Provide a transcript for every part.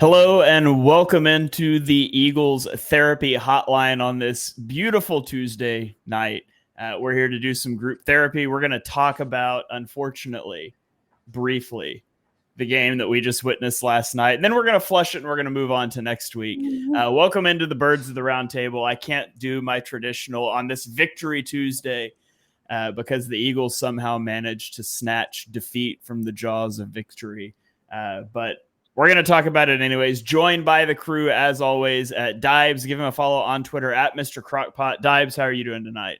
Hello and welcome into the Eagles Therapy Hotline on this beautiful Tuesday night. We're here to do some group therapy. We're going to talk about, unfortunately, briefly, the game that we just witnessed last night. And then we're going to flush it and we're going to move on to next week. Welcome into the Birds of the Round Table. I can't do my traditional on this Victory Tuesday because the Eagles somehow managed to snatch defeat from the jaws of victory. But we're going to talk about it anyways. Joined by the crew, as always, at Dibes. Give him a follow on Twitter at Mr. Crockpot. Dibes, how are you doing tonight?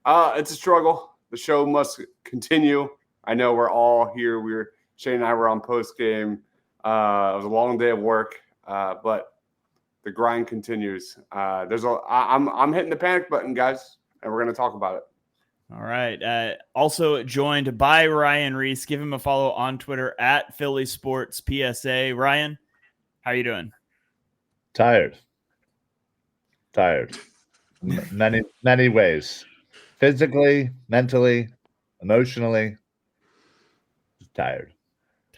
It's a struggle. The show must continue. I know we're all here. Shane and I were on post game. It was a long day of work, but the grind continues. I'm hitting the panic button, guys, and we're going to talk about it. All right. Also joined by Ryan Reese. Give him a follow on Twitter at Philly Sports PSA. Ryan, how are you doing? Tired. Many ways. Physically, mentally, emotionally. Tired.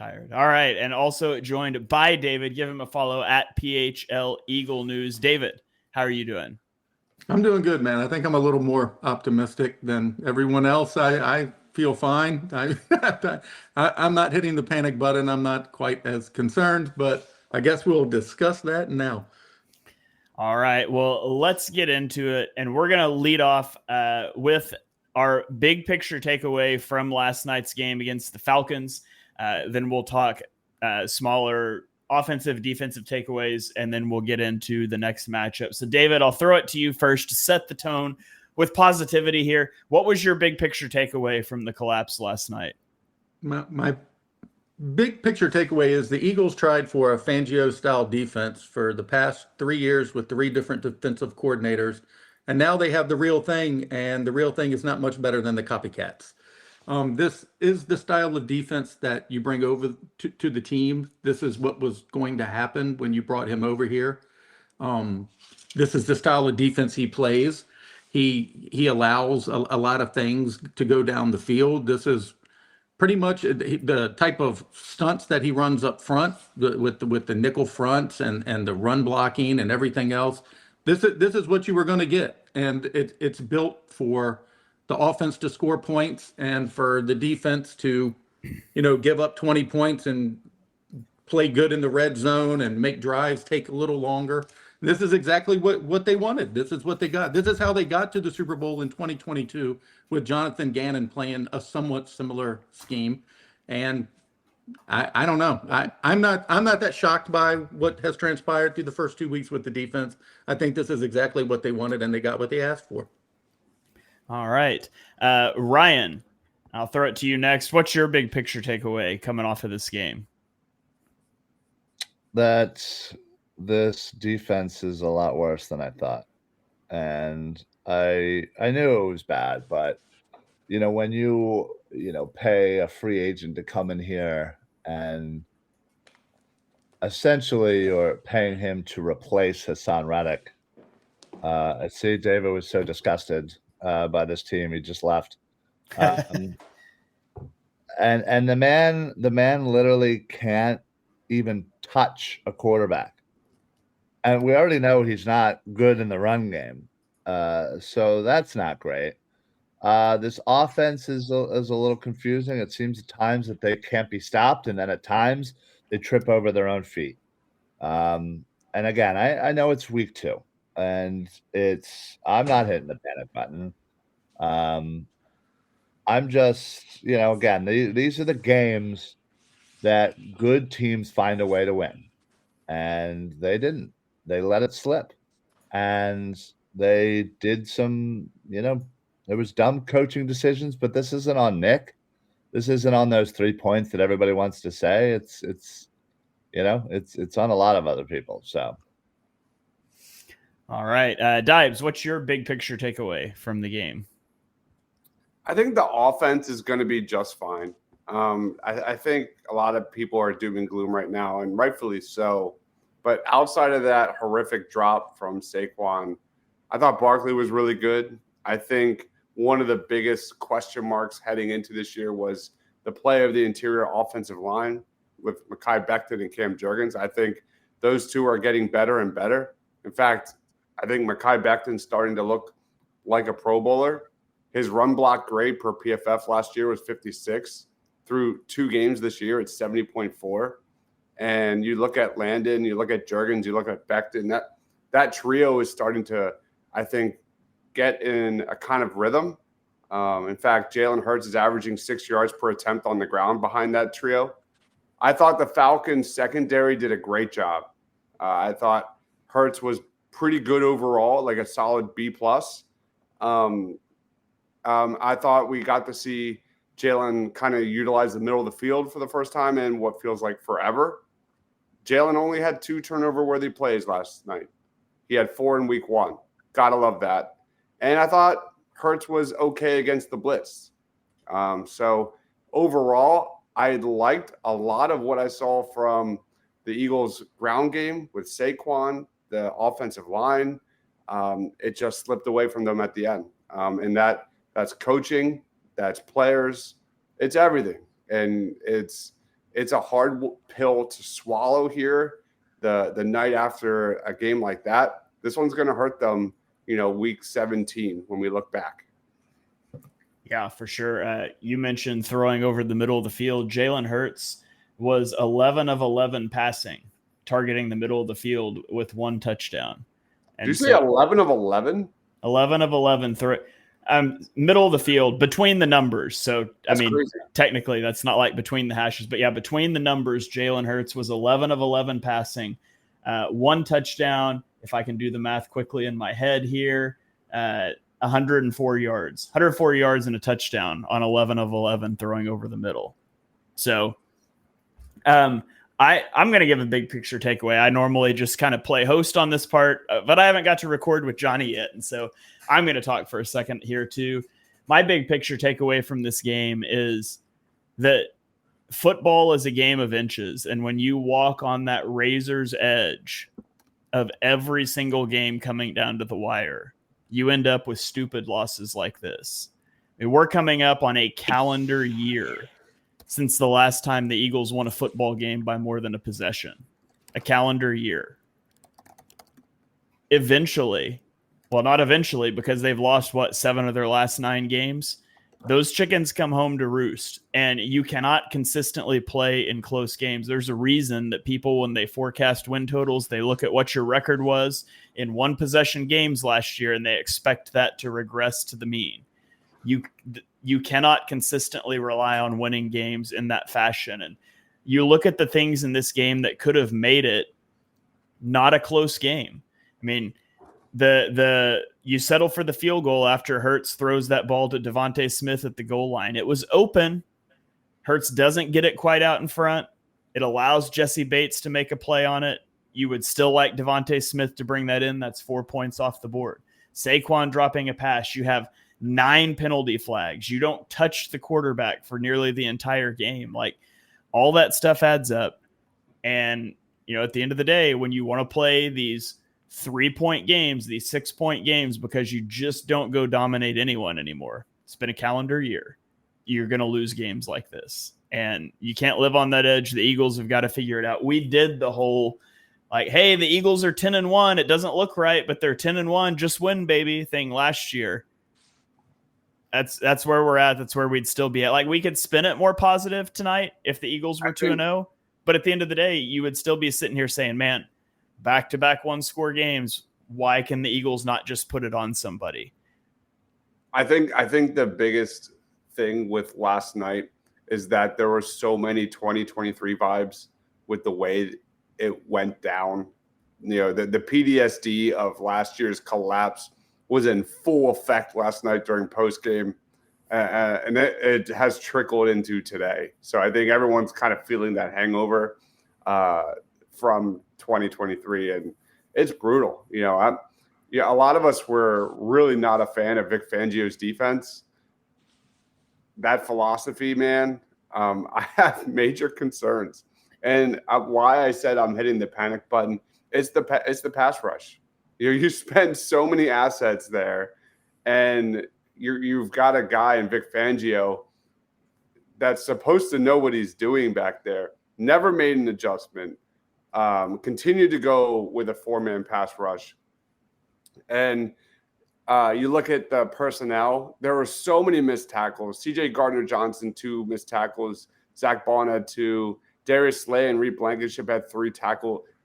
All right. And also joined by David. Give him a follow at PHL Eagle News. David, how are you doing? I'm doing good, man. I think I'm a little more optimistic than everyone else. I feel fine. I'm not hitting the panic button. I'm not quite as concerned, but I guess we'll discuss that now. All right. Well, let's get into it. And we're going to lead off with our big picture takeaway from last night's game against the Falcons. Then we'll talk smaller offensive, defensive takeaways, and then we'll get into the next matchup. So, David, I'll throw it to you first to set the tone with positivity here. What was your big picture takeaway from the collapse last night? My big picture takeaway is the Eagles tried for a Fangio-style defense for the past 3 years with 3 different defensive coordinators, and now they have the real thing, and the real thing is not much better than the copycats. This is the style of defense that you bring over to the team. This is what was going to happen when you brought him over here. This is the style of defense he plays. He allows a lot of things to go down the field. This is pretty much the type of stunts that he runs up front with the nickel fronts and the run blocking and everything else. This is what you were going to get, and it's built for the offense to score points and for the defense to, give up 20 points and play good in the red zone and make drives take a little longer. This is exactly what they wanted. This is what they got. This is how they got to the Super Bowl in 2022 with Jonathan Gannon playing a somewhat similar scheme. And I don't know. I'm not that shocked by what has transpired through the first 2 weeks with the defense. I think this is exactly what they wanted, and they got what they asked for. All right. Ryan, I'll throw it to you next. What's your big picture takeaway coming off of this game? That this defense is a lot worse than I thought. And I knew it was bad, but when you pay a free agent to come in here and essentially you're paying him to replace Hassan Reddick. I see David was so disgusted by this team. He just left. And the man literally can't even touch a quarterback. And we already know he's not good in the run game. So that's not great. This offense is a little confusing. It seems at times that they can't be stopped, and then at times they trip over their own feet. And again, I know it's week 2. And I'm not hitting the panic button. I'm just, again, these are the games that good teams find a way to win. And they didn't. They let it slip. And they did some, there was dumb coaching decisions, but this isn't on Nick. This isn't on those 3 points that everybody wants to say. It's on a lot of other people. So. All right. Dibes, what's your big picture takeaway from the game? I think the offense is going to be just fine. I think a lot of people are doom and gloom right now, and rightfully so. But outside of that horrific drop from Saquon, I thought Barkley was really good. I think one of the biggest question marks heading into this year was the play of the interior offensive line with Mekhi Becton and Cam Jurgens. I think those two are getting better and better. In fact, I think Mekhi Becton's starting to look like a Pro Bowler. His run block grade per PFF last year was 56. Through 2 games this year, it's 70.4. And you look at Landon, you look at Juergens, you look at Becton, that trio is starting to, I think, get in a kind of rhythm. In fact, Jalen Hurts is averaging 6 yards per attempt on the ground behind that trio. I thought the Falcons secondary did a great job. I thought Hurts was pretty good overall, like a solid B+. I thought we got to see Jalen kind of utilize the middle of the field for the first time in what feels like forever. Jalen only had 2 turnover-worthy plays last night. He had 4 in week 1. Gotta love that. And I thought Hurts was okay against the blitz. So overall, I liked a lot of what I saw from the Eagles' ground game with Saquon, the offensive line. It just slipped away from them at the end. And that's coaching, that's players, it's everything. And it's a hard pill to swallow here the night after a game like that. This one's going to hurt them, week 17 when we look back. Yeah, for sure. You mentioned throwing over the middle of the field. Jalen Hurts was 11 of 11 passing, targeting the middle of the field with 1 touchdown. And did you say 11 of 11? 11 of 11 middle of the field between the numbers. So, that's crazy. Technically that's not like between the hashes, but yeah, between the numbers, Jalen Hurts was 11 of 11 passing, 1 touchdown. If I can do the math quickly in my head here, 104 yards and a touchdown on 11 of 11 throwing over the middle. So, I'm going to give a big picture takeaway. I normally just kind of play host on this part, but I haven't got to record with Johnny yet. And so I'm going to talk for a second here too. My big picture takeaway from this game is that football is a game of inches. And when you walk on that razor's edge of every single game coming down to the wire, you end up with stupid losses like this. I mean, we're coming up on a calendar year since the last time the Eagles won a football game by more than a possession. A calendar year. Eventually, well, not eventually, because they've lost, 7 of their last 9 games. Those chickens come home to roost, and you cannot consistently play in close games. There's a reason that people, when they forecast win totals, they look at what your record was in 1-possession games last year, and they expect that to regress to the mean. You cannot consistently rely on winning games in that fashion. And you look at the things in this game that could have made it not a close game. I mean, you settle for the field goal after Hurts throws that ball to Devontae Smith at the goal line. It was open. Hurts doesn't get it quite out in front. It allows Jesse Bates to make a play on it. You would still like Devontae Smith to bring that in. That's 4 points off the board. Saquon dropping a pass. You have 9 penalty flags. You don't touch the quarterback for nearly the entire game. Like, all that stuff adds up. And, at the end of the day, when you want to play these 3-point games, these 6-point games, because you just don't go dominate anyone anymore, it's been a calendar year, you're going to lose games like this. And you can't live on that edge. The Eagles have got to figure it out. We did the whole, hey, the Eagles are 10-1. It doesn't look right, but they're 10-1. Just win, baby thing last year. That's where we're at. That's where we'd still be at. We could spin it more positive tonight if the Eagles were 2-0. But at the end of the day, you would still be sitting here saying, man, back-to-back 1-score games. Why can the Eagles not just put it on somebody? I think the biggest thing with last night is that there were so many 2023 vibes with the way it went down. The PTSD of last year's collapse was in full effect last night during postgame, and it has trickled into today. So I think everyone's kind of feeling that hangover from 2023, and it's brutal. A lot of us were really not a fan of Vic Fangio's defense. That philosophy, man, I have major concerns. And why I said I'm hitting the panic button, it's the pass rush. You spend so many assets there, and you've got a guy in Vic Fangio that's supposed to know what he's doing back there. Never made an adjustment. Continue to go with a 4-man pass rush. And you look at the personnel, there were so many missed tackles. CJ Gardner-Johnson, 2 missed tackles. Zach Bond had 2. Darius Slay and Reed Blankenship had 3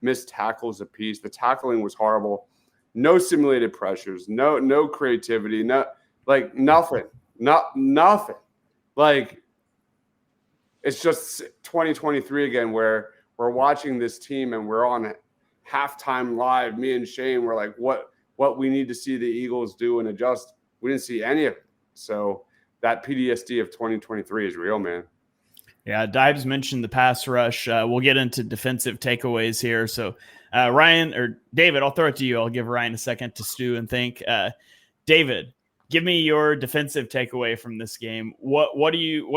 missed tackles apiece. The tackling was horrible. No simulated pressures, no creativity, nothing. Nothing. Like, it's just 2023 again, where we're watching this team and we're on halftime live. Me and Shane were like, what we need to see the Eagles do and adjust. We didn't see any of it. So that PTSD of 2023 is real, man. Yeah, Dibes mentioned the pass rush. We'll get into defensive takeaways here. So Ryan or David, I'll throw it to you. I'll give Ryan a second to stew and think. David, give me your defensive takeaway from this game. What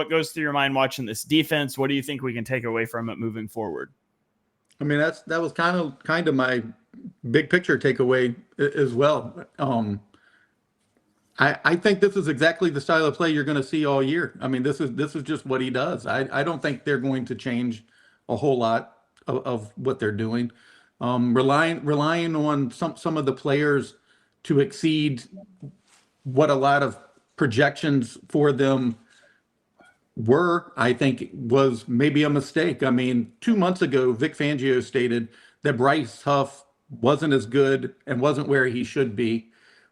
goes through your mind watching this defense? What do you think we can take away from it moving forward? I mean, that was kind of my big picture takeaway as well. I think this is exactly the style of play you're going to see all year. I mean, this is just what he does. I don't think they're going to change a whole lot of what they're doing. Relying on some of the players to exceed what a lot of projections for them were, I think, was maybe a mistake. I mean, 2 months ago, Vic Fangio stated that Bryce Huff wasn't as good and wasn't where he should be,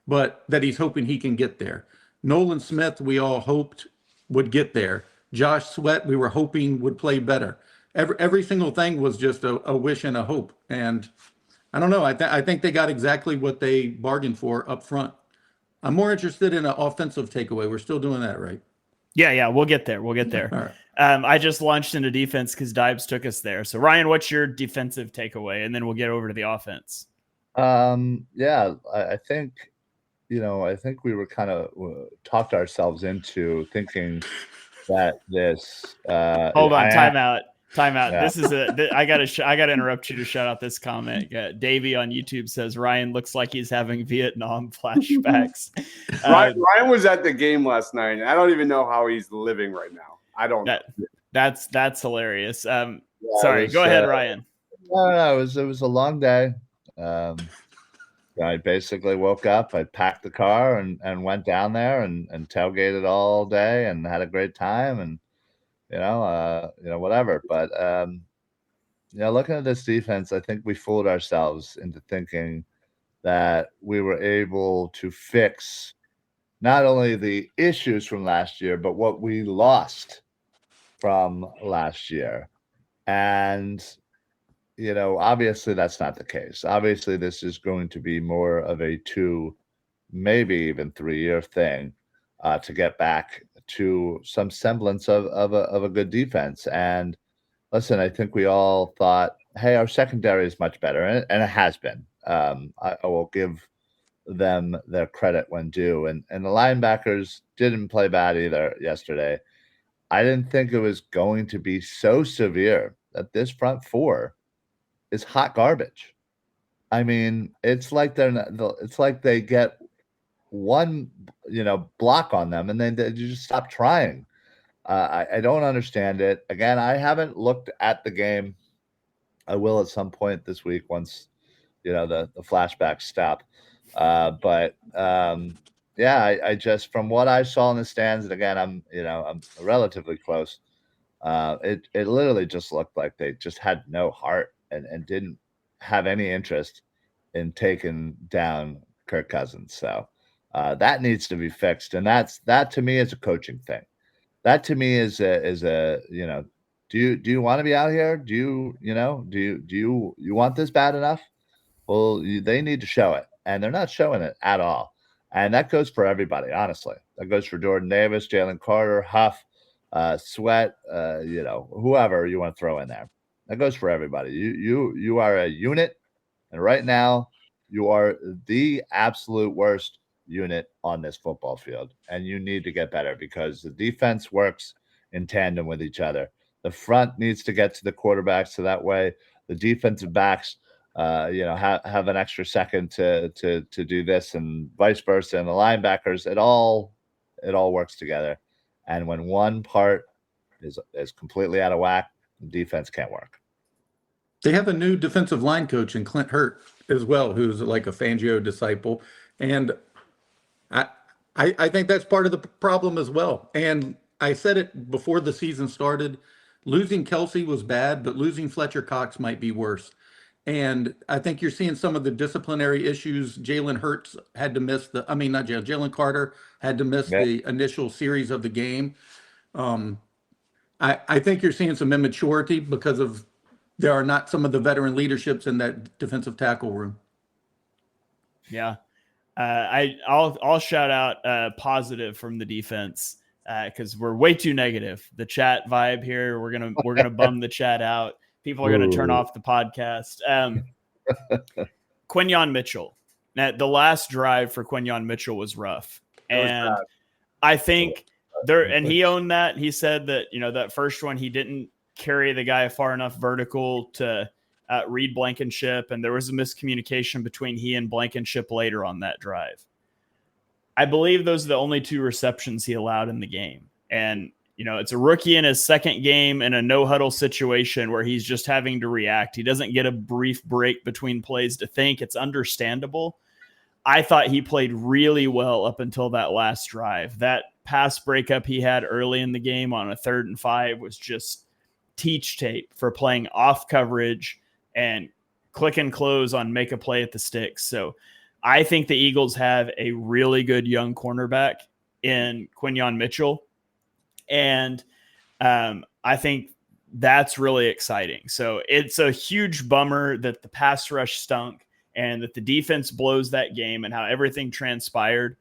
but that he's hoping he can get there. Nolan Smith, we all hoped would get there. Josh Sweat, we were hoping would play better. Every single thing was just a wish and a hope. And I don't know. I think they got exactly what they bargained for up front. I'm more interested in an offensive takeaway. We're still doing that, right? Yeah, we'll get there. All right. I just launched into defense because Dibes took us there. So Ryan, what's your defensive takeaway? And then we'll get over to the offense. I think, I think we were kind of talked ourselves into thinking that this. Hold on, timeout. Yeah. This is I gotta interrupt you to shout out this comment. Davey on YouTube says Ryan looks like he's having Vietnam flashbacks. Ryan was at the game last night, and I don't even know how he's living right now. I don't know. That's hilarious. Sorry, go ahead, Ryan. No, it was a long day. I basically woke up, I packed the car and went down there and tailgated all day and had a great time and whatever. But looking at this defense, I think we fooled ourselves into thinking that we were able to fix not only the issues from last year, but what we lost from last year. And obviously that's not the case. Obviously, this is going to be more of a 2, maybe even 3-year thing to get back to some semblance of a good defense. And listen, I think we all thought, hey, our secondary is much better, and it has been. I will give them their credit when due. And the linebackers didn't play bad either yesterday. I didn't think it was going to be so severe that this front 4 is hot garbage. I mean, it's like they get one, block on them and then they just stop trying. I don't understand it. Again, I haven't looked at the game. I will at some point this week once, the flashbacks stop. I just, from what I saw in the stands, and again, I'm relatively close. It literally just looked like they just had no heart and didn't have any interest in taking down Kirk Cousins. So that needs to be fixed. And that to me is a coaching thing. That to me is a do you want to be out here? Do you want this bad enough? Well, they need to show it, and they're not showing it at all. And that goes for everybody, honestly. That goes for Jordan Davis, Jalen Carter, Huff, Sweat, whoever you want to throw in there. That goes for everybody. You are a unit, and right now you are the absolute worst unit on this football field, and you need to get better because the defense works in tandem with each other. The front needs to get to the quarterback so that way the defensive backs have an extra second to do this, and vice versa. And the linebackers, it all works together. And when one part is completely out of whack, the defense can't work. They have a new defensive line coach in Clint Hurt as well, who's like a Fangio disciple. And I, I think that's part of the problem as well. And I said it before the season started, losing Kelsey was bad, but losing Fletcher Cox might be worse. And I think you're seeing some of the disciplinary issues. Jalen Hurts had to miss not Jalen Carter had to miss Yeah. the initial series of the game. I think you're seeing some immaturity because of there are not some of the veteran leaderships in that defensive tackle room. Yeah. I'll shout out positive from the defense because we're way too negative. The chat vibe here, we're gonna bum the chat out. People are gonna turn off the podcast. Quinyon Mitchell. Now, the last drive for Quinyon Mitchell was rough, and I think and he owned that. He said that that first one he didn't carry the guy far enough vertical to read Blankenship, and there was a miscommunication between he and Blankenship later on that drive. I believe those are the only 2 receptions he allowed in the game. And, it's a rookie in his second game in a no-huddle situation where he's just having to react. He doesn't get a brief break between plays to think. It's understandable. I thought he played really well up until that last drive. That pass breakup he had early in the game on a 3rd and 5 was just teach tape for playing off coverage and click and close on make a play at the sticks. So I think the Eagles have a really good young cornerback in Quinyon Mitchell. And I think that's really exciting. So it's a huge bummer that the pass rush stunk and that the defense blows that game and how everything transpired.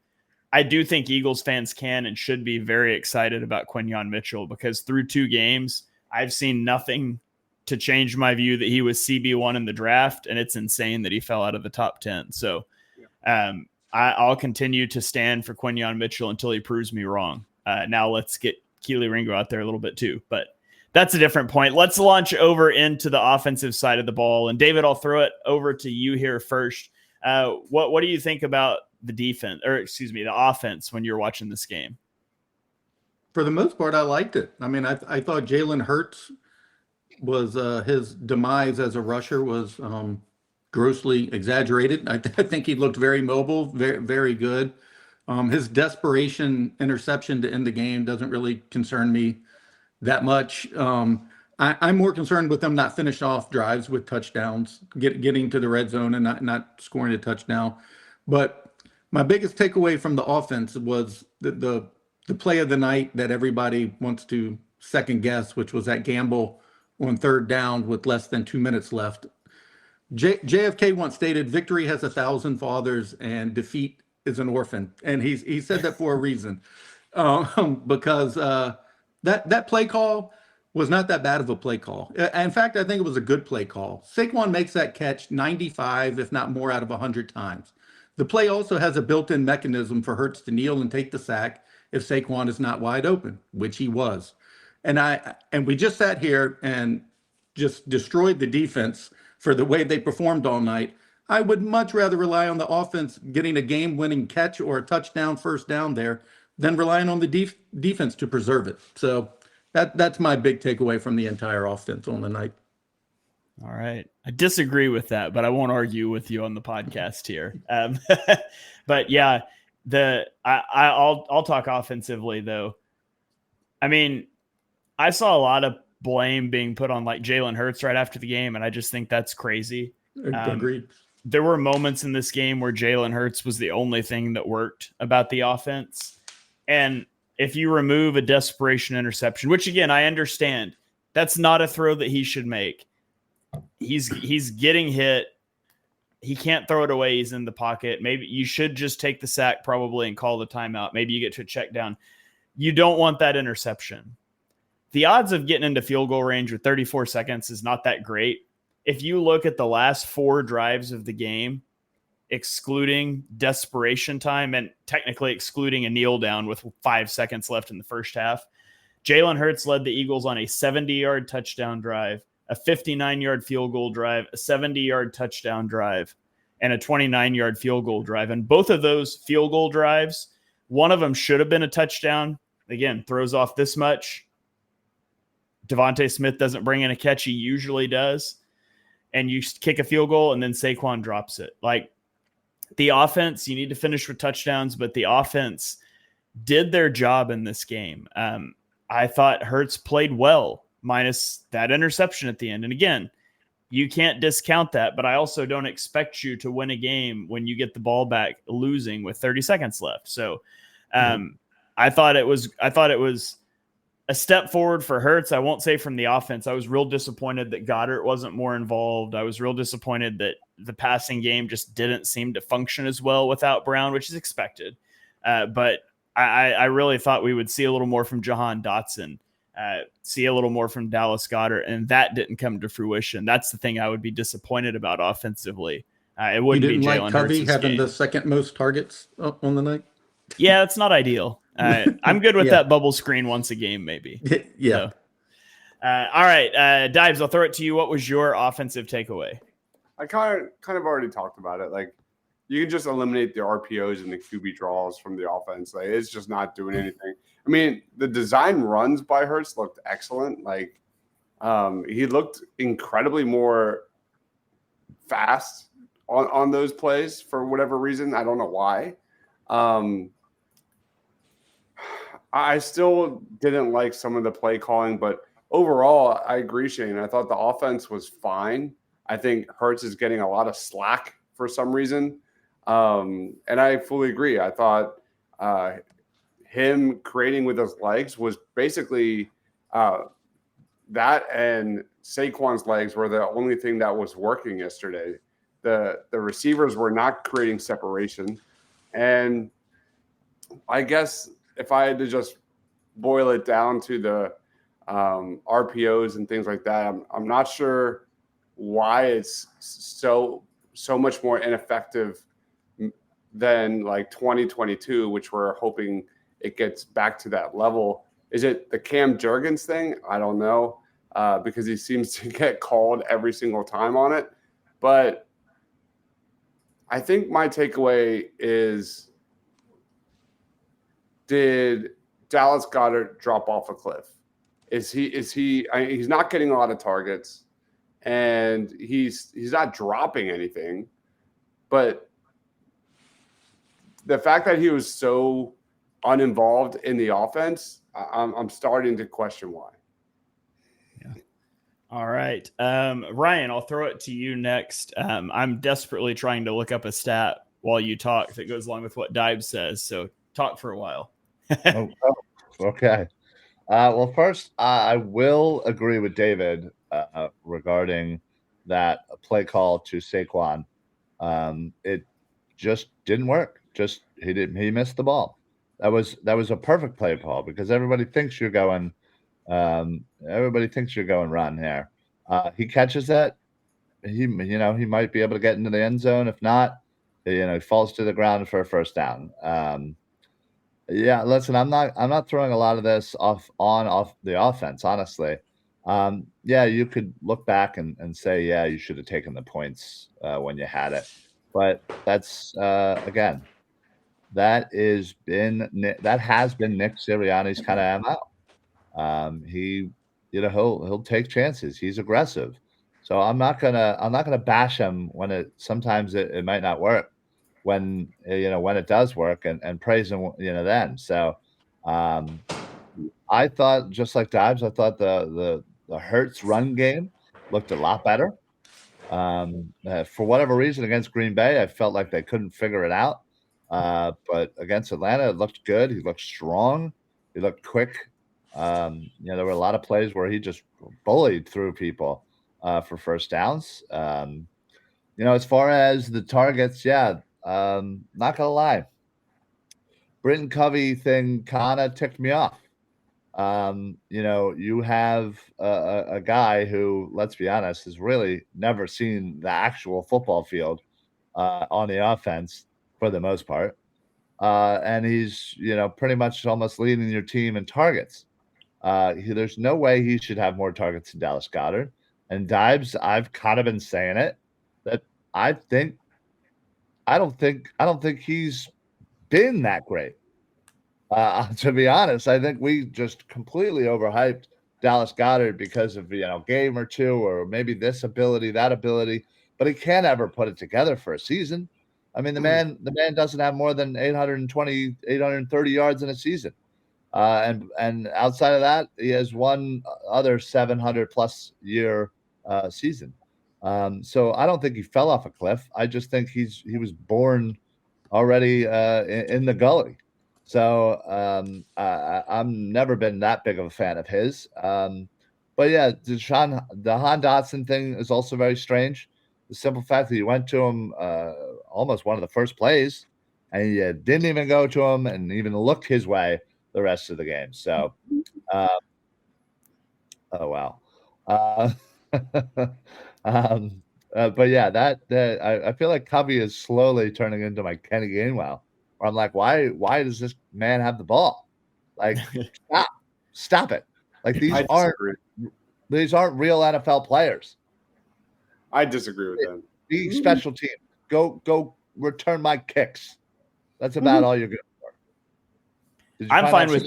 I do think Eagles fans can and should be very excited about Quinyon Mitchell because through 2 games, I've seen nothing to change my view that he was CB1 in the draft, and it's insane that he fell out of the top 10. So I'll continue to stand for Quinyon Mitchell until he proves me wrong. Now let's get Keely Ringo out there a little bit too, but that's a different point. Let's launch over into the offensive side of the ball. And David, I'll throw it over to you here first. What do you think about the offense when you're watching this game? For the most part, I liked it. I mean, I thought Jalen Hurts was his demise as a rusher was grossly exaggerated. I think he looked very mobile, very, very good. His desperation interception to end the game doesn't really concern me that much. I'm more concerned with them not finishing off drives with touchdowns, getting to the red zone and not scoring a touchdown. But my biggest takeaway from the offense was the play of the night that everybody wants to second guess, which was that gamble on 3rd down with less than 2 minutes left. JFK once stated, "Victory has 1,000 fathers and defeat is an orphan." And he said that for a reason, because that play call was not that bad of a play call. In fact, I think it was a good play call. Saquon makes that catch 95, if not more, out of 100 times. The play also has a built-in mechanism for Hurts to kneel and take the sack if Saquon is not wide open, which he was. And we just sat here and just destroyed the defense for the way they performed all night. I would much rather rely on the offense getting a game-winning catch or a touchdown, 1st down there, than relying on the defense to preserve it. So that's my big takeaway from the entire offense on the night. All right. I disagree with that, but I won't argue with you on the podcast here. But yeah, I'll talk offensively though. I mean, I saw a lot of blame being put on like Jalen Hurts right after the game, and I just think that's crazy. Agreed. There were moments in this game where Jalen Hurts was the only thing that worked about the offense. And if you remove a desperation interception, which again, I understand, that's not a throw that he should make. He's getting hit. He can't throw it away. He's in the pocket. Maybe you should just take the sack probably and call the timeout. Maybe you get to a check down. You don't want that interception. The odds of getting into field goal range with 34 seconds is not that great. If you look at the last 4 drives of the game, excluding desperation time and technically excluding a kneel down with 5 seconds left in the first half, Jalen Hurts led the Eagles on a 70-yard touchdown drive, a 59-yard field goal drive, a 70-yard touchdown drive, and a 29-yard field goal drive. And both of those field goal drives, one of them should have been a touchdown. Again, throws off this much. Devontae Smith doesn't bring in a catch. He usually does. and you kick a field goal and then Saquon drops it. Like, the offense, you need to finish with touchdowns, but the offense did their job in this game. I thought Hurts played well, minus that interception at the end. And again, you can't discount that, but I also don't expect you to win a game when you get the ball back losing with 30 seconds left. So I thought it was a step forward for Hurts. I won't say from the offense. I was real disappointed that Goddard wasn't more involved. I was real disappointed that the passing game just didn't seem to function as well without Brown, which is expected. But I really thought we would see a little more from Jahan Dotson, see a little more from Dallas Goedert, and that didn't come to fruition. That's the thing I would be disappointed about offensively. It wouldn't be Jalen Hurts' Covey having game. the second most targets on the night. Yeah, it's not ideal. I'm good with that bubble screen once a game, maybe. Yeah. So, all right, Dives, I'll throw it to you. What was your offensive takeaway? I kind of already talked about it. Like, you can just eliminate the RPOs and the QB draws from the offense. Like, it's just not doing anything. I mean, the design runs by Hurts looked excellent. Like, he looked incredibly more fast on those plays for whatever reason. I don't know why. I still didn't like some of the play calling, but overall, I agree, Shane. I thought the offense was fine. I think Hurts is getting a lot of slack for some reason. And I fully agree. I thought him creating with his legs was basically that, and Saquon's legs were the only thing that was working yesterday. The receivers were not creating separation. And I guess if I had to just boil it down to the RPOs and things like that, I'm not sure why it's so much more ineffective than like 2022, which we're hoping it gets back to that level. Is it the Cam Jurgens thing? I don't know, because he seems to get called every single time on it. But I think my takeaway is, did Dallas Goedert drop off a cliff? He's not getting a lot of targets, and he's not dropping anything, but the fact that he was so uninvolved in the offense, I'm starting to question why. Yeah. All right. Ryan, I'll throw it to you next. I'm desperately trying to look up a stat while you talk that goes along with what Dive says. So talk for a while. Okay. Well, first, I will agree with David regarding that play call to Saquon. It just didn't work. He missed the ball. That was a perfect play call because everybody thinks you're going run here. He catches that. He might be able to get into the end zone. If not, he falls to the ground for a first down. Yeah, listen, I'm not throwing a lot of this off the offense, honestly. Yeah, you could look back and say, yeah, you should have taken the points when you had it. But that's again, that has been Nick Sirianni's kind of MO. He'll take chances. He's aggressive. So I'm not gonna bash him when sometimes it might not work. When it does work and praise him then. So I thought, just like Dives, I thought the Hurts run game looked a lot better. For whatever reason, against Green Bay, I felt like they couldn't figure it out. But against Atlanta, it looked good. He looked strong. He looked quick. There were a lot of plays where he just bullied through people for first downs. As far as the targets, yeah, not gonna lie, Britton Covey thing kind of ticked me off. You have a guy who, let's be honest, has really never seen the actual football field on the offense for the most part. And he's, pretty much almost leading your team in targets. There's no way he should have more targets than Dallas Goedert. And Dives, I've kind of been saying it, that I don't think he's been that great. To be honest, I think we just completely overhyped Dallas Goedert because of game or two, or maybe this ability, that ability, but he can't ever put it together for a season. I mean, the man doesn't have more than 820, 830 yards in a season. And outside of that, he has one other 700 plus year season. So I don't think he fell off a cliff. I just think he was born already in the gully. So I've never been that big of a fan of his. But yeah, the Jahan Dotson thing is also very strange. The simple fact that you went to him almost one of the first plays, and you didn't even go to him and even look his way the rest of the game. So, oh wow. But yeah, I feel like Covey is slowly turning into my Kenny Gainwell. Where I'm like, why does this man have the ball? Like, stop it! Like these aren't real NFL players. I disagree with them. Be special team. Go return my kicks. That's about all you're good for. I'm fine with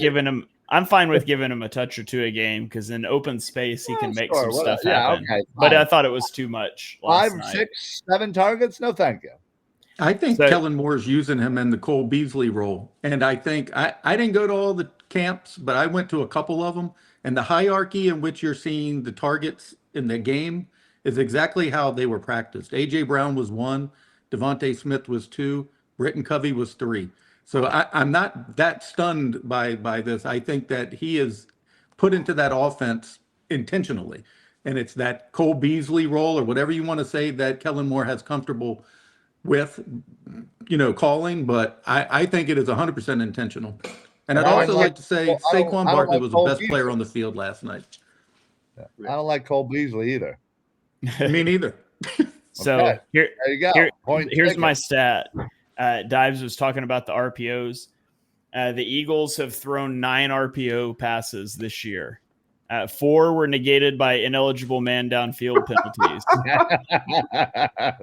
giving him a touch or two a game because in open space he can make some stuff happen. Okay, but I thought it was too much. 5, 6, 7 targets. No, thank you. I think Kellen Moore's using him in the Cole Beasley role, and I think I didn't go to all the camps, but I went to a couple of them, and the hierarchy in which you're seeing the targets in the game is exactly how they were practiced. A.J. Brown was 1, Devontae Smith was 2, Britton Covey was 3. So I'm not that stunned by this. I think that he is put into that offense intentionally. And it's that Cole Beasley role or whatever you want to say that Kellen Moore has comfortable with, calling. But I think it is 100% intentional. And I'd also like to say Saquon Barkley was the best player on the field last night. I don't like Cole Beasley either. Me neither. So okay. There you go. Here's my stat. Dives was talking about the RPOs. The Eagles have thrown 9 RPO passes this year. 4 were negated by ineligible man downfield penalties.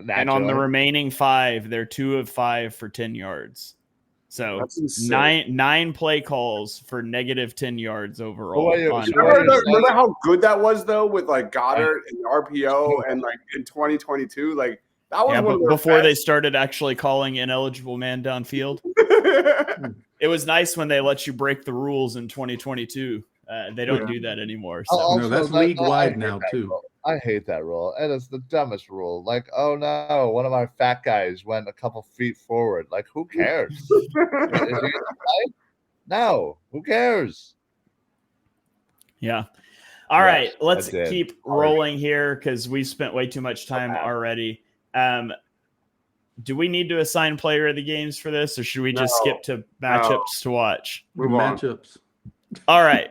And on the remaining 5, they're 2 of 5 for 10 yards. So 9 play calls for negative 10 yards overall. Remember how good that was though with like Goddard and RPO and like in 2022, like that was one of before they started actually calling ineligible man downfield. It was nice when they let you break the rules in 2022. They don't do that anymore. So also, that's league wide now too. I hate that rule. It is the dumbest rule. Like, oh no, one of our fat guys went a couple feet forward. Like, who cares? Is he gonna fight? No, who cares? Yeah. All right, let's keep rolling here because we spent way too much time already. Do we need to assign player of the games for this, or should we just skip to matchups to watch? Matchups. All right.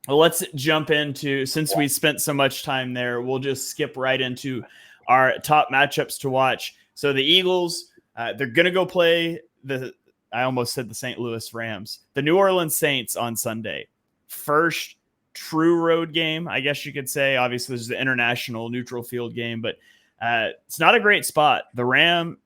Well, let's jump into, since we spent so much time there, we'll just skip right into our top matchups to watch. So the Eagles, they're going to go play I almost said the St. Louis Rams, the New Orleans Saints on Sunday. First true road game, I guess you could say. Obviously, this is the international neutral field game, but it's not a great spot. The Rams,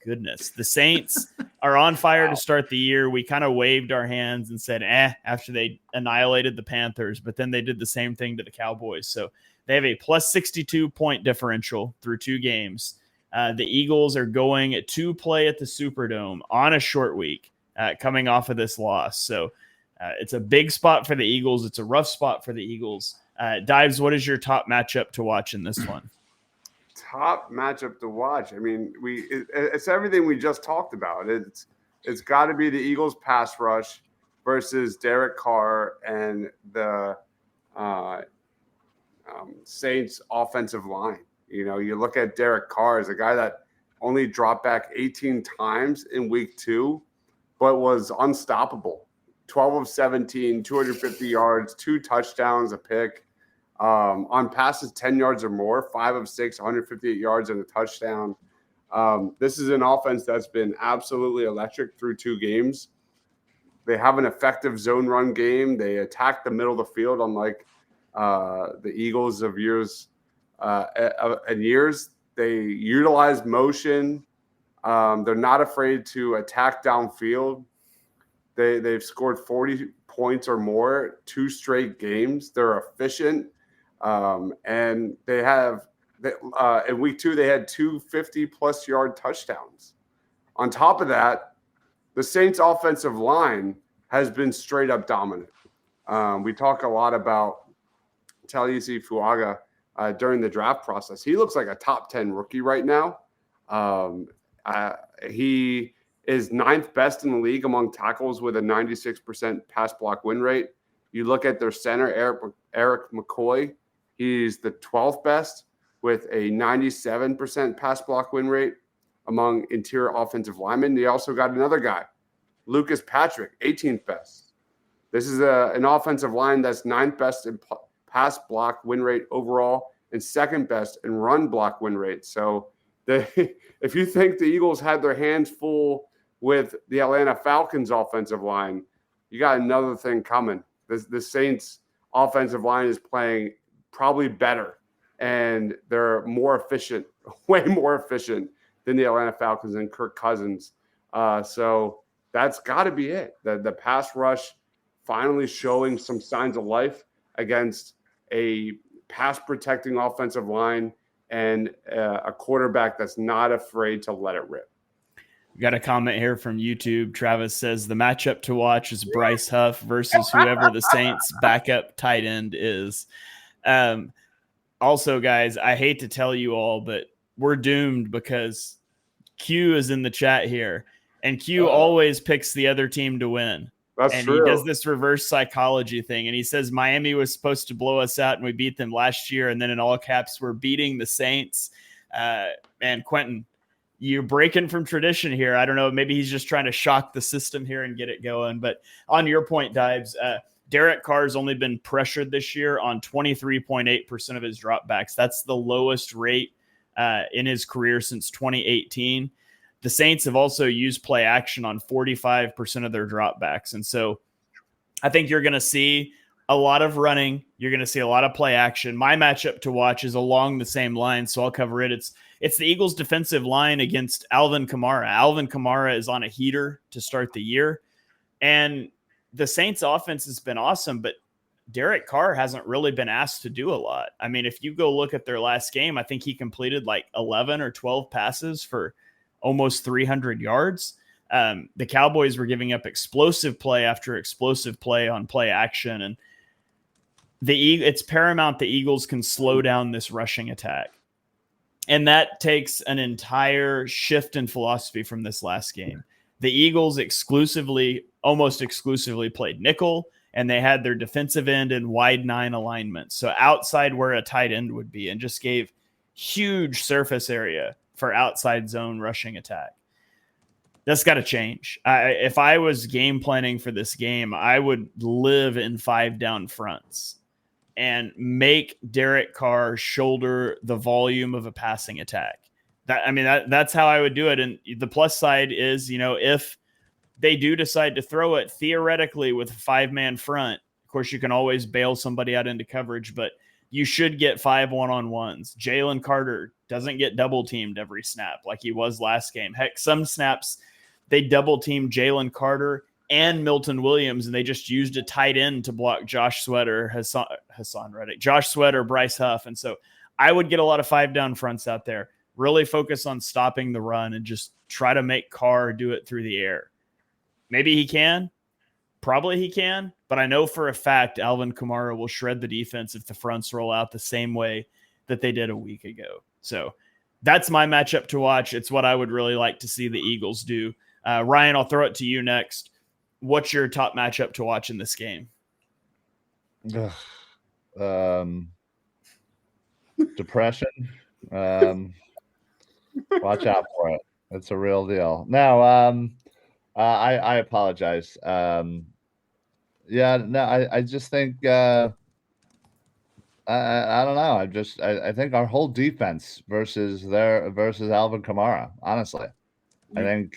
goodness. The Saints are on fire to start the year. We kind of waved our hands and said, after they annihilated the Panthers, but then they did the same thing to the Cowboys. So they have a plus 62 point differential through 2 games. The Eagles are going to play at the Superdome on a short week, coming off of this loss. So it's a big spot for the Eagles. It's a rough spot for the Eagles. Dives, what is your top matchup to watch in this one? Top matchup to watch. I mean, it's everything we just talked about. It's got to be the Eagles pass rush versus Derek Carr and the Saints offensive line. You look at Derek Carr as a guy that only dropped back 18 times in week 2, but was unstoppable. 12 of 17, 250 yards, 2 touchdowns, a pick. On passes 10 yards or more, 5 of 6, 158 yards and a touchdown. This is an offense that's been absolutely electric through 2 games. They have an effective zone run game. They attack the middle of the field, unlike the Eagles of years. They utilize motion. They're not afraid to attack downfield. They've scored 40 points or more 2 straight games. They're efficient, and they have in week 2 they had 2 50-plus yard touchdowns. On top of that, the Saints' offensive line has been straight up dominant. We talk a lot about Talisi Fuaga during the draft process. He looks like a top 10 rookie right now. He is 9th best in the league among tackles with a 96% pass block win rate. You look at their center, Eric McCoy. He's the 12th best with a 97% pass block win rate among interior offensive linemen. They also got another guy, Lucas Patrick, 18th best. This is an offensive line that's 9th best in pass block win rate overall and 2nd best in run block win rate. So if you think the Eagles had their hands full with the Atlanta Falcons offensive line, you got another thing coming. The Saints offensive line is playing probably better, and they're more efficient, way more efficient than the Atlanta Falcons and Kirk Cousins. So that's got to be it. The pass rush finally showing some signs of life against a pass-protecting offensive line and a quarterback that's not afraid to let it rip. We got a comment here from YouTube. Travis says the matchup to watch is Bryce Huff versus whoever the Saints backup tight end is. Also, guys, I hate to tell you all, but we're doomed because Q is in the chat here, and Q always picks the other team to win. That's and true. He does this reverse psychology thing, and he says Miami was supposed to blow us out, and we beat them last year, and then in all caps, we're beating the Saints. And Quentin, you're breaking from tradition here. I don't know. Maybe he's just trying to shock the system here and get it going. But on your point, Dives, Derek Carr's only been pressured this year on 23.8% of his dropbacks. That's the lowest rate in his career since 2018. The Saints have also used play action on 45% of their dropbacks. And so I think you're going to see a lot of running. You're going to see a lot of play action. My matchup to watch is along the same line, so I'll cover it. It's the Eagles' defensive line against Alvin Kamara. Alvin Kamara is on a heater to start the year. And the Saints' offense has been awesome, but Derek Carr hasn't really been asked to do a lot. I mean, if you go look at their last game, I think he completed like 11 or 12 passes for almost 300 yards. The Cowboys were giving up explosive play after explosive play on play action. And it's paramount the Eagles can slow down this rushing attack. And that takes an entire shift in philosophy from this last game. The Eagles almost exclusively played nickel, and they had their defensive end in wide 9 alignment. So outside where a tight end would be, and just gave huge surface area for outside zone rushing attack. That's got to change. If I was game planning for this game, I would live in 5 down fronts and make Derek Carr shoulder the volume of a passing attack. That's how I would do it. And the plus side is, if they do decide to throw it theoretically with a 5-man front, of course you can always bail somebody out into coverage, but you should get 5 one-on-ones. Jalen Carter doesn't get double teamed every snap like he was last game. Heck, some snaps they double teamed Jalen Carter and Milton Williams, and they just used a tight end to block Josh Sweater, Hassan Reddick, Josh Sweater, Bryce Huff. And so I would get a lot of 5 down fronts out there, really focus on stopping the run and just try to make Carr do it through the air. Maybe he can. Probably he can. But I know for a fact Alvin Kamara will shred the defense if the fronts roll out the same way that they did a week ago. So that's my matchup to watch. It's what I would really like to see the Eagles do. Ryan, I'll throw it to you next. What's your top matchup to watch in this game? Depression. Watch out for it. It's a real deal. Now, I apologize. I just think I don't know. I think our whole defense versus Alvin Kamara. Honestly, I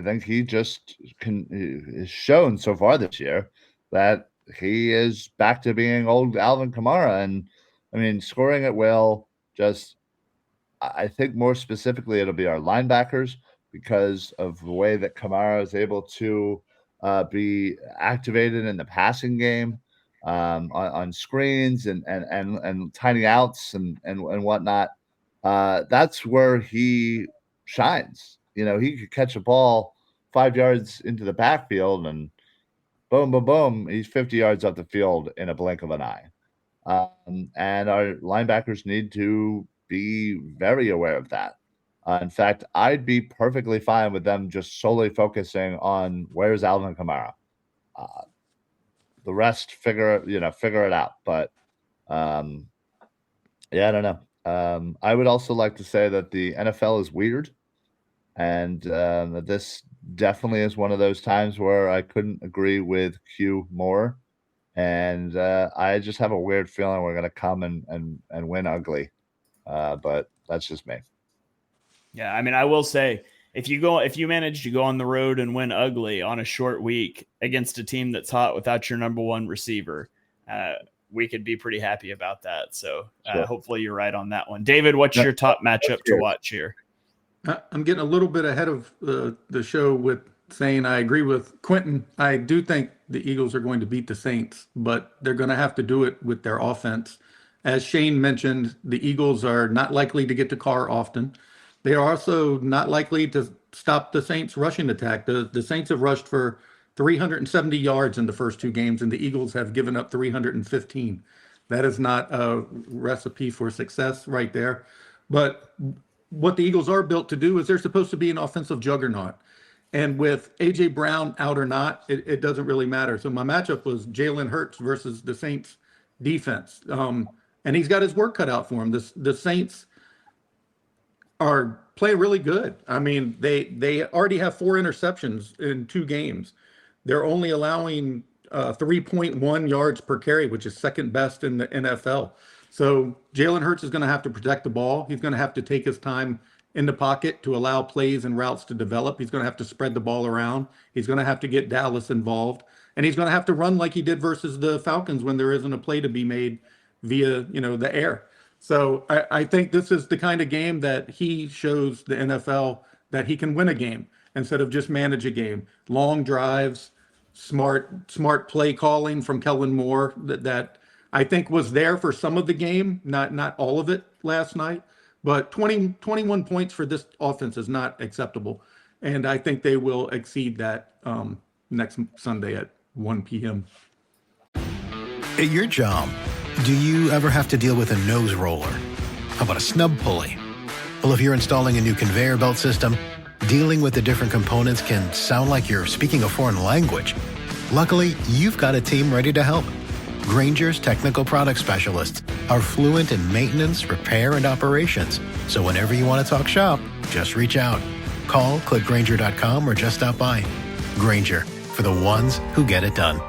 think he just is shown so far this year that he is back to being old Alvin Kamara, and I mean scoring at will. I think more specifically it'll be our linebackers because of the way that Kamara is able to be activated in the passing game, on screens and tiny outs and whatnot. That's where he shines. He could catch a ball 5 yards into the backfield and boom, boom, boom, he's 50 yards up the field in a blink of an eye. And our linebackers need to be very aware of that. In fact, I'd be perfectly fine with them just solely focusing on where's Alvin Kamara. The rest, figure it out. But yeah, I don't know. I would also like to say that the NFL is weird, and this definitely is one of those times where I couldn't agree with Q more. And I just have a weird feeling we're going to come and win ugly. But that's just me. Yeah, I mean, I will say, if you manage to go on the road and win ugly on a short week against a team that's hot without your number one receiver, we could be pretty happy about that. So Sure. Hopefully you're right on that one. David, what's your top matchup to watch here? I'm getting a little bit ahead of the show with saying I agree with Quentin. I do think the Eagles are going to beat the Saints, but they're going to have to do it with their offense. As Shane mentioned, the Eagles are not likely to get to Carr often. They are also not likely to stop the Saints' rushing attack. The Saints have rushed for 370 yards in the first two games, and the Eagles have given up 315. That is not a recipe for success right there. But what the Eagles are built to do is they're supposed to be an offensive juggernaut. And with A.J. Brown out or not, it doesn't really matter. So my matchup was Jalen Hurts versus the Saints defense. And he's got his work cut out for him. The Saints are playing really good. I mean, they already have 4 interceptions in 2 games. They're only allowing 3.1 yards per carry, which is second best in the NFL. So Jalen Hurts is going to have to protect the ball. He's going to have to take his time in the pocket to allow plays and routes to develop. He's going to have to spread the ball around. He's going to have to get Dallas involved. And he's going to have to run like he did versus the Falcons when there isn't a play to be made via, the air. So I think this is the kind of game that he shows the NFL that he can win a game instead of just manage a game. Long drives, smart play calling from Kellen Moore that I think was there for some of the game, not all of it last night. But 21 points for this offense is not acceptable. And I think they will exceed that next Sunday at 1 p.m. At your job, do you ever have to deal with a nose roller? How about a snub pulley? Well, if you're installing a new conveyor belt system, dealing with the different components can sound like you're speaking a foreign language. Luckily, you've got a team ready to help. Grainger's technical product specialists are fluent in maintenance, repair, and operations. So whenever you want to talk shop, just reach out. Call, click Grainger.com, or just stop by. Grainger, for the ones who get it done.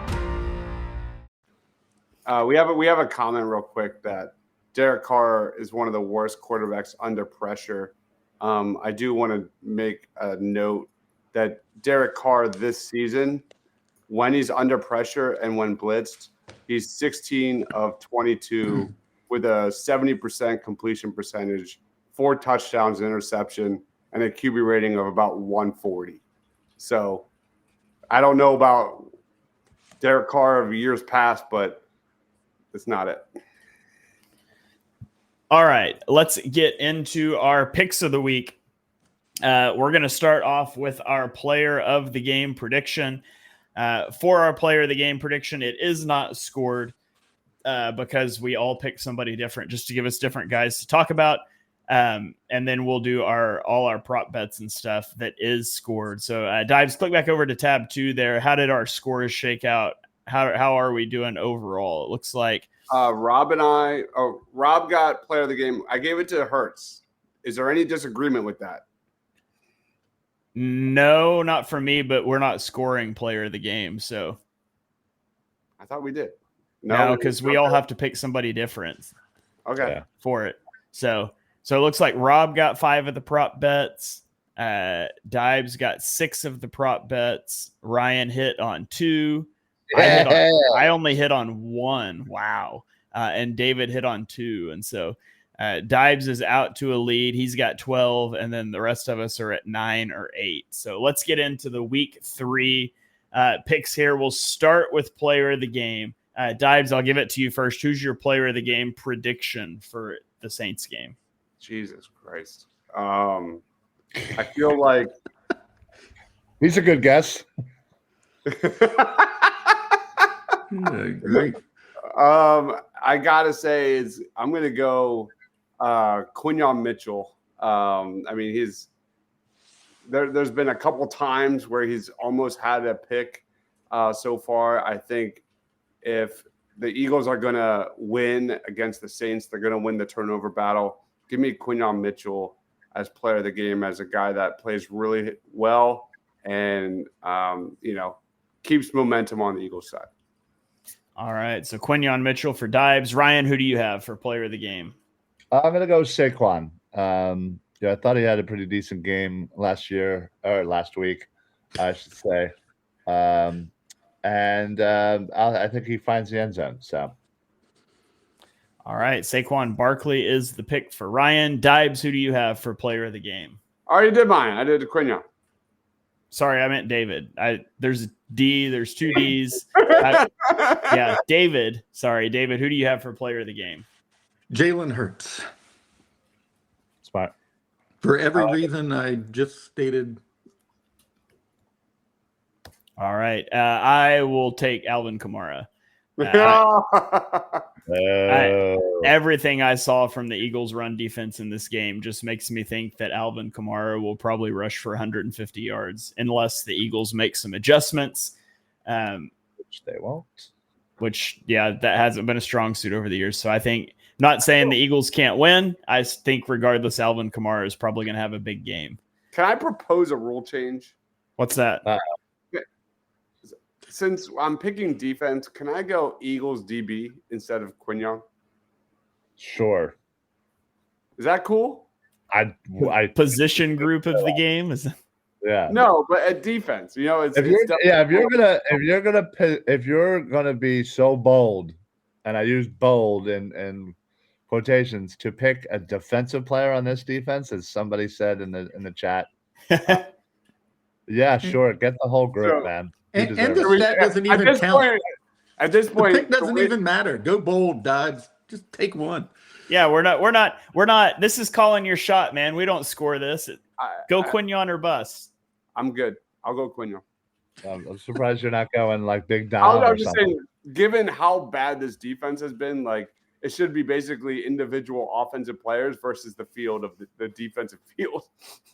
We have a comment real quick that Derek Carr is one of the worst quarterbacks under pressure. I do want to make a note that Derek Carr this season, when he's under pressure and when blitzed, he's 16 of 22 with a 70% completion percentage, 4 touchdowns, an interception, and a QB rating of about 140. So I don't know about Derek Carr of years past, but it's not it. All right, let's get into our picks of the week. We're going to start off with our player of the game prediction. For our player of the game prediction, it is not scored because we all picked somebody different just to give us different guys to talk about. And then we'll do all our prop bets and stuff that is scored. So Dives, click back over to tab 2 there. How did our scores shake out? How are we doing overall? It looks like Rob got player of the game. I gave it to Hurts. Is there any disagreement with that? No, not for me, but we're not scoring player of the game. So I thought we did. No, because we all have to pick somebody different. Okay. For it. So it looks like Rob got 5 of the prop bets. Dives got 6 of the prop bets. Ryan hit on 2. I only hit on 1. Wow. And David hit on 2. And so Dives is out to a lead. He's got 12, and then the rest of us are at 9 or 8. So let's get into the week 3 picks here. We'll start with player of the game. Dives, I'll give it to you first. Who's your player of the game prediction for the Saints game? Jesus Christ. I feel like He's a good guess. Great. I gotta say I'm gonna go Quinyon Mitchell. I mean, there's been a couple times where he's almost had a pick so far. I think if the Eagles are gonna win against the Saints, they're gonna win the turnover battle. Give me Quinyon Mitchell as player of the game, as a guy that plays really well and keeps momentum on the Eagles side. All right, so Quinyon Mitchell for Dives. Ryan, who do you have for player of the game? I'm going to go Saquon. I thought he had a pretty decent game last week, I should say. I think he finds the end zone. So, all right, Saquon Barkley is the pick for Ryan. Dives, who do you have for player of the game? I already did mine. I did Quinyon. Sorry, I meant David. There's a D. There's two Ds. Yeah, David. Sorry, David. Who do you have for player of the game? Jalen Hurts. Smart. For every reason I just stated. All right. I will take Alvin Kamara. Everything I saw from the Eagles' run defense in this game just makes me think that Alvin Kamara will probably rush for 150 yards unless the Eagles make some adjustments. Which they won't. That hasn't been a strong suit over the years. So I think, not saying the Eagles can't win, I think regardless, Alvin Kamara is probably going to have a big game. Can I propose a rule change? What's that? Since I'm picking defense, can I go Eagles DB instead of Quinyon? Sure. Is that cool? I position group of the game is. Yeah. No, but at defense, if you're gonna be so bold, and I use bold in quotations, to pick a defensive player on this defense, as somebody said in the chat. Yeah, sure. Get the whole group, man. And the stat doesn't even count. At this point, the pick doesn't even matter. Go bold, Dodge. Just take one. Yeah, we're not. This is calling your shot, man. We don't score this. Go Quinyon or bust. I'm good. I'll go Quinyon. I'm surprised you're not going like Big Dom. I or was just something. saying, given how bad this defense has been, like it should be basically individual offensive players versus the field of the defensive field.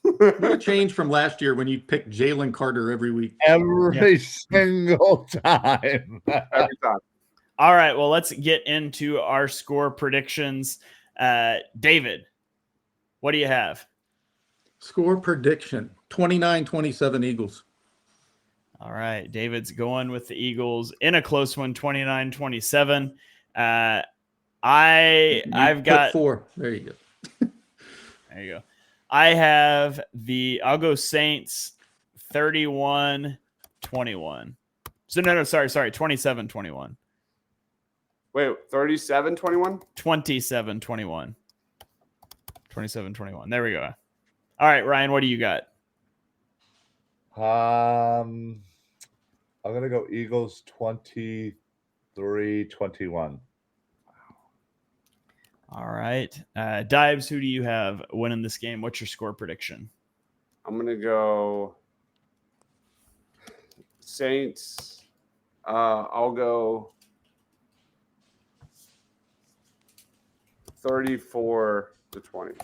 What a change from last year when you picked Jalen Carter every week. Every single time. Every time. All right, well, let's get into our score predictions. David, what do you have? Score prediction, 29-27 Eagles. All right, David's going with the Eagles in a close one, 29-27. I've got 4. There you go. There you go. I'll go Saints 31-21. So no, sorry, 27-21. Wait, 37-21? 27-21. 27-21. There we go. All right, Ryan, what do you got? I'm gonna go Eagles 23-21. All right. Dives, who do you have winning this game? What's your score prediction? I'm gonna go Saints. I'll go 34-20.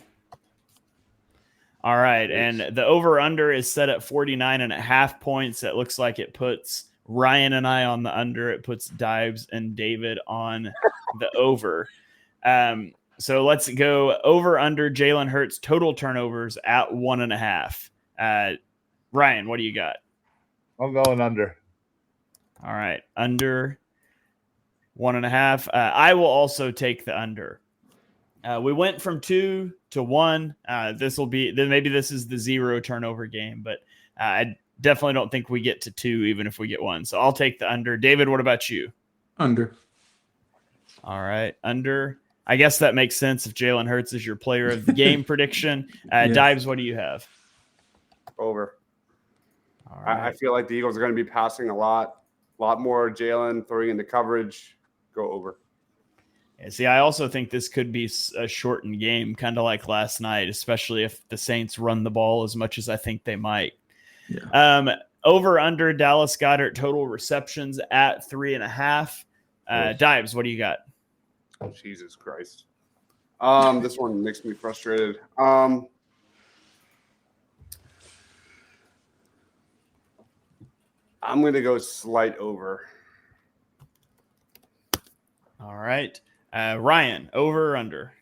All right. And the over-under is set at 49.5 points. That looks like it puts Ryan and I on the under. It puts Dives and David on the over. So let's go over-under Jalen Hurts total turnovers at 1.5. Ryan, what do you got? I'm going under. All right. Under 1.5. I will also take the under. We went from 2 to 1. Maybe this is the 0 turnover game, but I definitely don't think we get to 2, even if we get 1. So I'll take the under. David, what about you? Under. All right. Under. I guess that makes sense if Jalen Hurts is your player of the game prediction. Yes. Dives, what do you have? Over. All I right. feel like the Eagles are going to be passing a lot more Jalen throwing into coverage. Go over. Yeah, see, I also think this could be a shortened game, kind of like last night, especially if the Saints run the ball as much as I think they might. Yeah. Over under Dallas Goedert total receptions at 3.5. Dives, what do you got? Oh, Jesus Christ. This one makes me frustrated. I'm going to go slight over. All right. Ryan, over or under?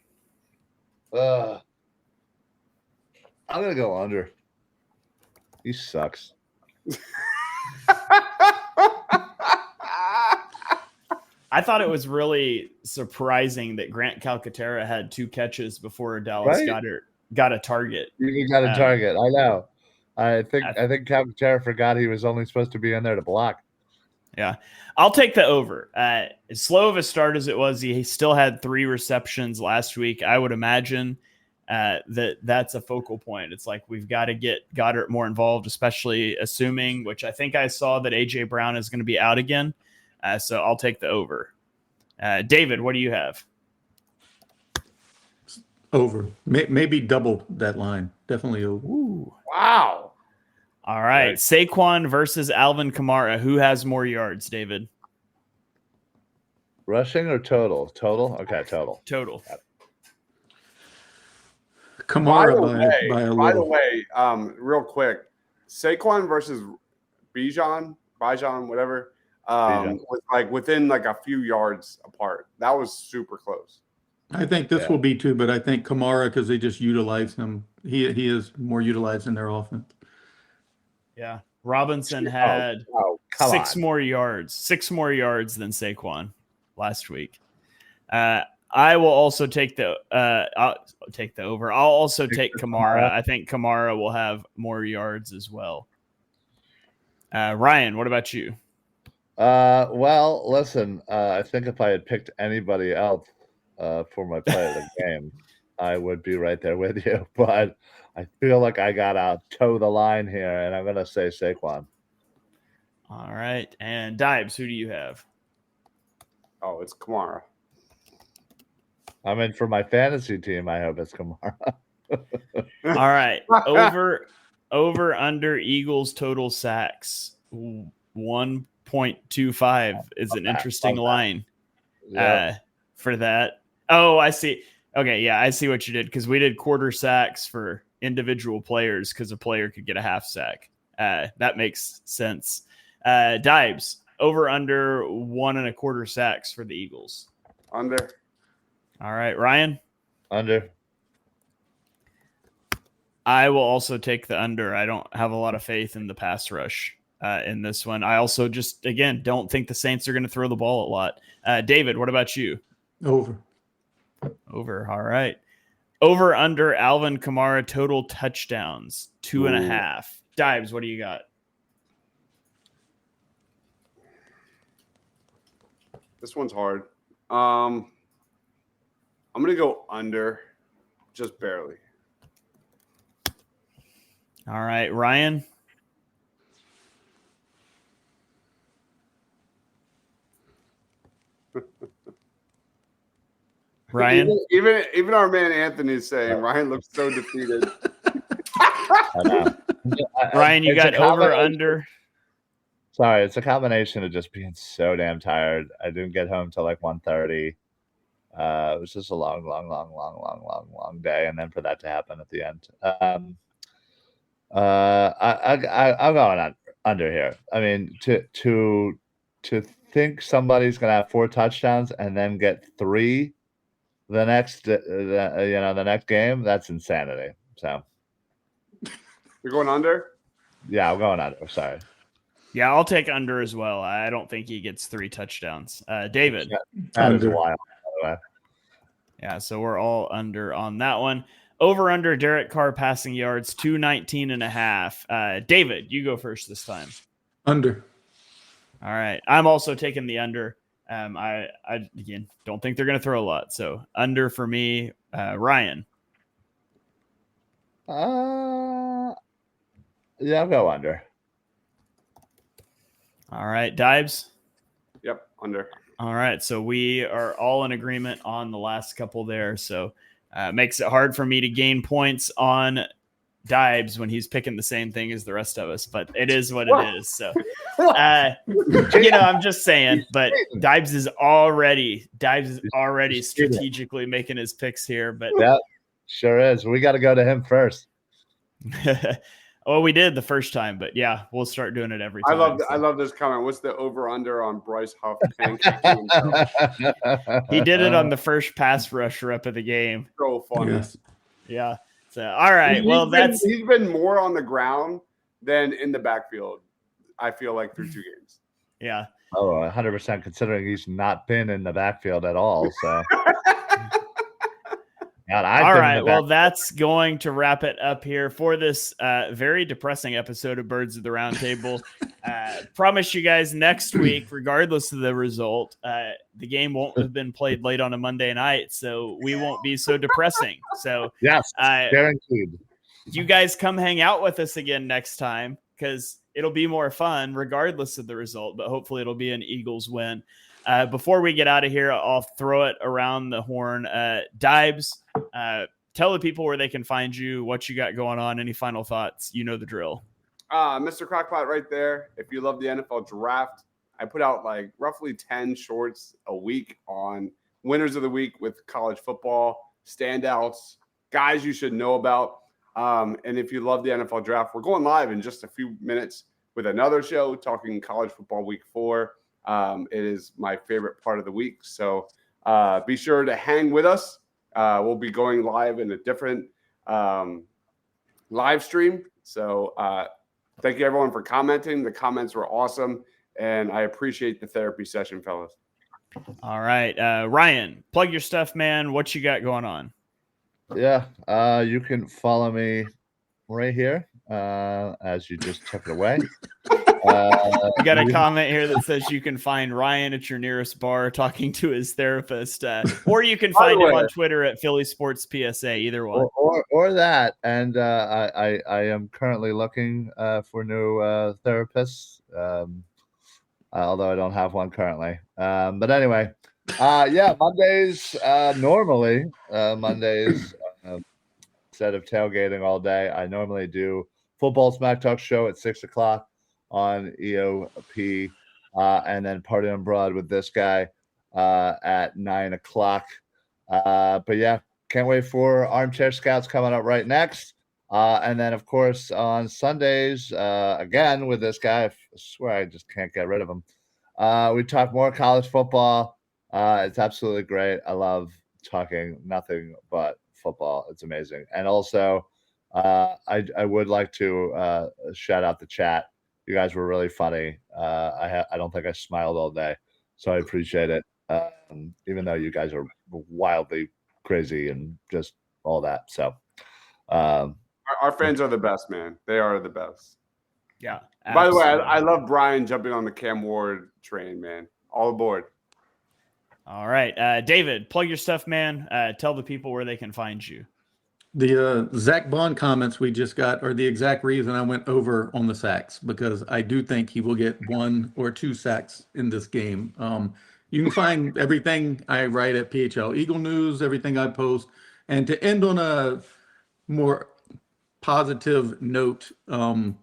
I'm gonna go under. He sucks. I thought it was really surprising that Grant Calcaterra had 2 catches before Dallas Goedert got a target. You got a target. I know. I think Calcaterra forgot he was only supposed to be in there to block. Yeah, I'll take the over. As slow of a start as it was, he still had 3 receptions last week. I would imagine that's a focal point. It's like we've got to get Goddard more involved, especially assuming, which I think I saw that A.J. Brown is going to be out again. So I'll take the over. David, what do you have? Over. Maybe double that line. Definitely over. Ooh. Wow. All right. Saquon versus Alvin Kamara. Who has more yards, David? Rushing or total? Total? Okay, total. Total. Kamara by a by the little. way, real quick, Saquon versus Bijan, whatever, was like within like a few yards apart. That was super close. I think this will be too, but I think Kamara, because they just utilize him, he is more utilized in their offense. Yeah. Robinson had 6 more yards than Saquon last week. I will also take I'll take the over. I'll also take Kamara. I think Kamara will have more yards as well. Ryan, what about you? Well, listen, I think if I had picked anybody else for my play of the game, I would be right there with you. But I feel like I got to toe the line here, and I'm going to say Saquon. All right. And Dibes, who do you have? Oh, it's Kamara. I mean, for my fantasy team, I hope it's Kamara. All right. Over under Eagles total sacks. 1.25 is an interesting line for that. Oh, I see. Okay, yeah, I see what you did because we did quarter sacks for individual players because a player could get a half sack. That makes sense. Dibes, over under 1.25 sacks for the Eagles. Under. All right, Ryan? Under. I will also take the under. I don't have a lot of faith in the pass rush in this one. I also just, again, don't think the Saints are going to throw the ball a lot. David, what about you? Over. Over. All right. Over under Alvin Kamara total touchdowns, 2.5. Dibes, what do you got? This one's hard. I'm going to go under, just barely. All right, Ryan. Ryan, even our man Anthony's saying Ryan looks so defeated. I know. Ryan, you got over under. Sorry, it's a combination of just being so damn tired. I didn't get home till like 1:30. It was just a long day, and then for that to happen at the end. I'm going under here. I mean, to think somebody's going to have 4 touchdowns and then get 3 the next game, that's insanity. So You're going under? Yeah, I'm going under. Sorry. Yeah, I'll take under as well. I don't think he gets 3 touchdowns. David. That is wild, by the way. Yeah, so we're all under on that one. Over under Derek Carr passing yards, 219.5. David, you go first this time. Under. All right. I'm also taking the under. I again don't think they're going to throw a lot. So under for me. Ryan. Yeah, I'll go under. All right, Dibes. Yep, under. All right, so we are all in agreement on the last couple there. So makes it hard for me to gain points on Dibes when he's picking the same thing as the rest of us, but it is what it is. So, I'm just saying. But Dibes is already strategically making his picks here. But yeah, sure is. We got to go to him first. Well, we did the first time, but yeah, we'll start doing it every time. I love this comment. What's the over/under on Bryce Huff pancake? He did it on the first pass rush rep of the game. So funny. Yes. Yeah. So, all right. He's been more on the ground than in the backfield, I feel like, through 2 games. Yeah. Oh, 100%, considering he's not been in the backfield at all. So. God, all right. Well, that's going to wrap it up here for this very depressing episode of Birds of the Round Table. Promise you guys next week, regardless of the result, the game won't have been played late on a Monday night, so we won't be so depressing. So, yes, guaranteed. You guys come hang out with us again next time because it'll be more fun regardless of the result, but hopefully it'll be an Eagles win. Before we get out of here, I'll throw it around the horn. Dibes, tell the people where they can find you, what you got going on, any final thoughts. You know the drill. Mr. Crockpot right there. If you love the NFL draft, I put out like roughly 10 shorts a week on winners of the week with college football, standouts, guys you should know about. And if you love the NFL draft, we're going live in just a few minutes with another show talking college football week 4. It is my favorite part of the week. So be sure to hang with us. We'll be going live in a different live stream. So thank you, everyone, for commenting. The comments were awesome. And I appreciate the therapy session, fellas. All right. Ryan, plug your stuff, man. What you got going on? Yeah. You can follow me right here as you just took it away. We got a comment here that says you can find Ryan at your nearest bar talking to his therapist, or you can find him on Twitter at Philly Sports PSA. Either one, or that. And I am currently looking for new therapists, although I don't have one currently. But anyway, Mondays. Normally, Mondays instead of tailgating all day, I normally do Football Smack Talk show at 6:00. On EOP, and then Party on Broad with this guy at 9:00. But yeah, can't wait for Armchair Scouts coming up right next. And then, of course, on Sundays, again with this guy, I swear I just can't get rid of him. We talk more college football. It's absolutely great. I love talking nothing but football. It's amazing. And also, I would like to shout out the chat. You guys were really funny. I don't think I smiled all day, so I appreciate it. Even though you guys are wildly crazy and just all that. So, our fans are the best, man. They are the best. Yeah. By the way, I love Brian jumping on the Cam Ward train, man. All aboard. All right, David, plug your stuff, man. Tell the people where they can find you. The Zach Bond comments we just got are the exact reason I went over on the sacks, because I do think he will get 1 or 2 sacks in this game. You can find everything I write at PHL Eagle News, everything I post. And to end on a more positive note, the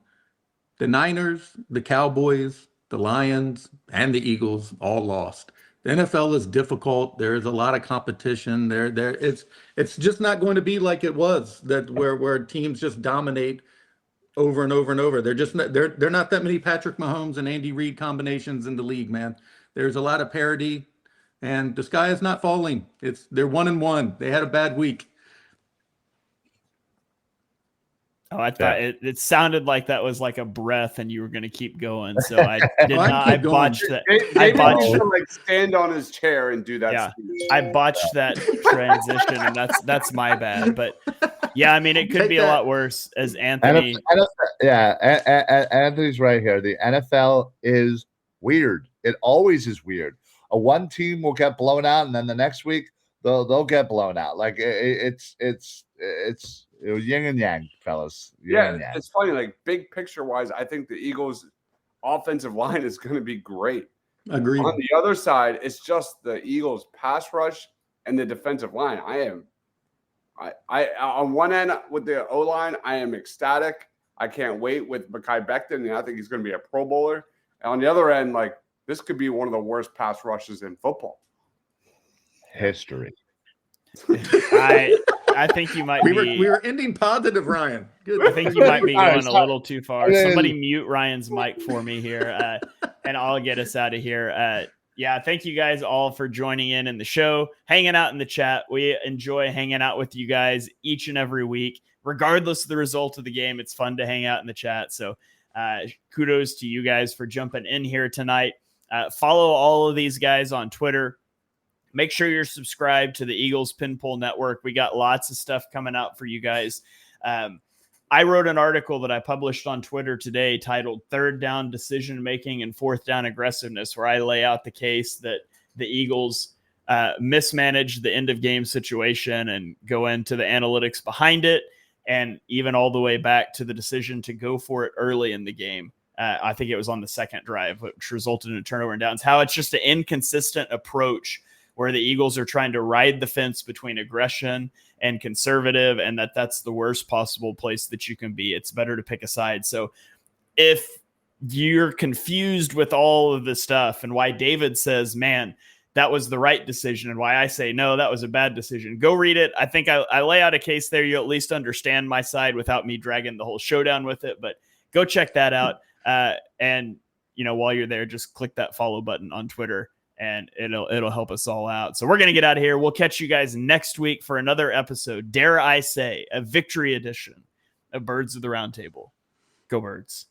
Niners, the Cowboys, the Lions, and the Eagles all lost. The NFL is difficult. There is a lot of competition. It's just not going to be like it was, that where teams just dominate over and over and over. They're not that many Patrick Mahomes and Andy Reid combinations in the league, man. There's a lot of parity, and the sky is not falling. They're 1-1. They had a bad week. Oh, I thought it sounded like that was like a breath, and you were going to keep going. So I did not. I botched that. I botched to like stand on his chair and do that. Yeah, speech. I botched that transition, and that's my bad. But yeah, I mean, it could be a lot worse. As Anthony, Anthony's right here. The NFL is weird. It always is weird. One team will get blown out, and then the next week they'll get blown out. Like it's yin and yang, fellas. Yin and yang. It's funny. Like big picture wise, I think the Eagles offensive line is going to be great. Agreed. On the other side, it's just the Eagles' pass rush and the defensive line. I on one end with the O-line, I am ecstatic. I can't wait with Mekhi Becton, and I think he's going to be a Pro Bowler. And on the other end, like, this could be one of the worst pass rushes in football. History. I think you might We be. were ending positive, Ryan. Good. I think you might be going a Sorry. little too far. Somebody mute Ryan's mic for me here, and I'll get us out of here. Yeah, thank you guys all for joining in the show, hanging out in the chat. We enjoy hanging out with you guys each and every week, regardless of the result of the game. It's fun to hang out in the chat. So kudos to you guys for jumping in here tonight. Follow all of these guys on Twitter. Make sure you're subscribed to the Eagles Pinpool Network. We got lots of stuff coming out for you guys. I wrote an article that I published on Twitter today titled Third Down Decision Making and Fourth Down Aggressiveness, where I lay out the case that the Eagles mismanaged the end of game situation and go into the analytics behind it, and even all the way back to the decision to go for it early in the game. I think it was on the second drive, which resulted in a turnover and downs. How it's just an inconsistent approach where the Eagles are trying to ride the fence between aggression and conservative, and that's the worst possible place that you can be. It's better to pick a side. So if you're confused with all of this stuff and why David says, man, that was the right decision, and why I say, no, that was a bad decision, go read it. I think I lay out a case there. You'll at least understand my side without me dragging the whole showdown with it, but go check that out. And while you're there, just click that follow button on Twitter, and it'll help us all out. So we're going to get out of here. We'll catch you guys next week for another episode. Dare I say, a victory edition of Birds of the Round Table. Go Birds.